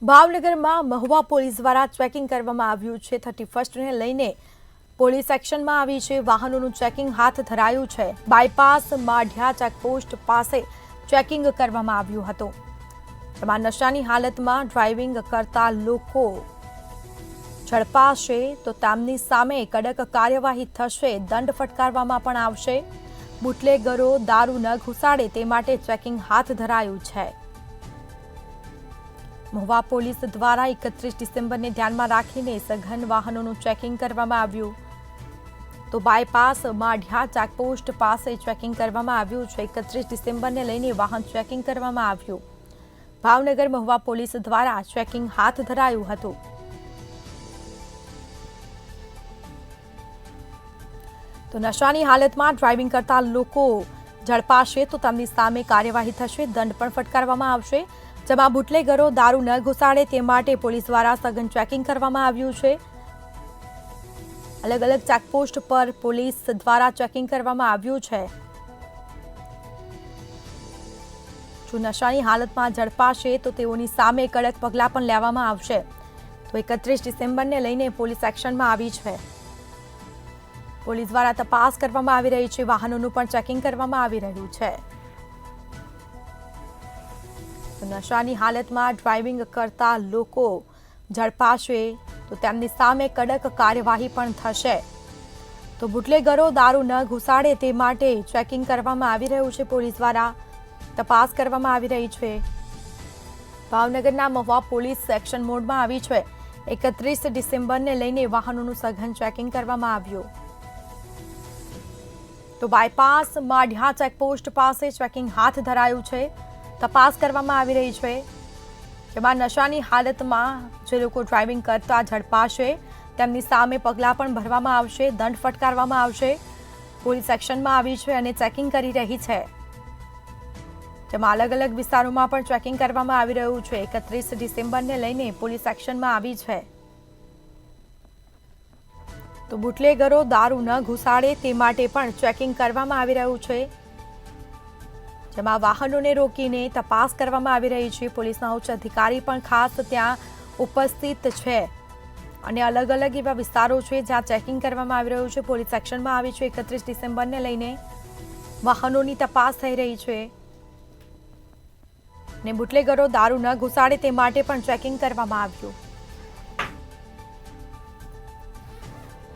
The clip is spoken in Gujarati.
ભાવનગરમાં મહુવા પોલીસ દ્વારા ચેકિંગ કરવામાં આવ્યું છે। 31ને લઈને પોલીસ એક્શનમાં આવી છે। વાહનોનું ચેકિંગ હાથ ધરાયું છે। બાયપાસ માઢિયા ચેકપોસ્ટ પાસે ચેકિંગ કરવામાં આવ્યું હતું। જેમાં નશાની હાલતમાં ડ્રાઇવિંગ કરતા લોકો ઝડપાશે તો તેમની સામે કડક કાર્યવાહી થશે, દંડ ફટકારવામાં પણ આવશે। બુટલેગરો દારૂ ન ઘુસાડે તે માટે ચેકિંગ હાથ ધરાયું છે। મહુવા પોલીસ દ્વારા 31 ડિસેમ્બરને ધ્યાનમાં રાખીને સઘન વાહનોનું ચેકિંગ કરવામાં આવ્યું। તો બાયપાસ માઢિયા ચેકપોસ્ટ પાસે ચેકિંગ કરવામાં આવ્યું છે। 31 ડિસેમ્બરને લઈને વાહન ચેકિંગ કરવામાં આવ્યું। ભાવનગર મહુવા પોલીસ દ્વારા ચેકિંગ હાથ ધરાયું હતું। તો નશાની હાલતમાં ડ્રાઇવિંગ કરતા લોકો ઝડપાશે તો તેમની સામે કાર્યવાહી થશે, દંડ પણ ફટકારવામાં આવશે। જેમાં બુટલેગરો દારૂ ન ઘુસાડે તે માટે પોલીસ દ્વારા સઘન ચેકિંગ કરવામાં આવ્યું છે। અલગ અલગ ચેકપોસ્ટ પર પોલીસ દ્વારા ચેકિંગ કરવામાં આવ્યું છે। જો નશાની હાલતમાં ઝડપાશે તો તેઓની સામે કડક પગલાં પણ લેવામાં આવશે। તો 31 ડિસેમ્બરને લઈને પોલીસ એક્શનમાં આવી છે। પોલીસ દ્વારા તપાસ કરવામાં આવી રહી છે, વાહનોનું પણ ચેકિંગ કરવામાં આવી રહ્યું છે। નશાની હાલતમાં ડ્રાઇવિંગ કરતા લોકો ઝડપાશે તો તેમની સામે કડક કાર્યવાહી પણ થશે। તો બુટલેગરો દારૂ ન ઘુસાડે તે માટે ચેકિંગ કરવામાં આવી રહ્યું છે। પોલીસ દ્વારા તપાસ કરવામાં આવી રહી છે। ભાવનગરના મહુવા પોલીસ એક્શન મોડમાં આવી છે। 31 ડિસેમ્બરને લઈને વાહનોનું સઘન ચેકિંગ કરવામાં આવ્યું। તો બાયપાસ માઢિયા ચેકપોસ્ટ પાસે ચેકિંગ હાથ ધરાયું છે। તપાસ કરવામાં આવી રહી છે। જેમાં નશાની હાલતમાં જે લોકો ડ્રાઇવિંગ કરતા ઝડપાશે તેમની સામે પગલાં પણ ભરવામાં આવશે, દંડ ફટકારવામાં આવશે। પોલીસ એક્શનમાં આવી છે અને ચેકિંગ કરી રહી છે। જેમાં અલગ અલગ વિસ્તારોમાં પણ ચેકિંગ કરવામાં આવી રહ્યું છે। 31 ડિસેમ્બરને લઈને પોલીસ એક્શનમાં આવી છે। તો બુટલેગરો દારૂ ન ઘુસાડે તે માટે પણ ચેકિંગ કરવામાં આવી રહ્યું છે। જેમાં વાહનોને રોકીને તપાસ કરવામાં આવી રહી છે। પોલીસના ઉચ્ચ અધિકારી પણ ખાસ ત્યાં ઉપસ્થિત છે અને અલગ અલગ એવા વિસ્તારો છે જ્યાં ચેકિંગ કરવામાં આવી રહ્યું છે। પોલીસ એક્શનમાં આવી છે। 31 ડિસેમ્બરને લઈને વાહનોની તપાસ થઈ રહી છે અને બુટલેગરો દારૂ ન ઘુસાડે તે માટે પણ ચેકિંગ કરવામાં આવ્યું।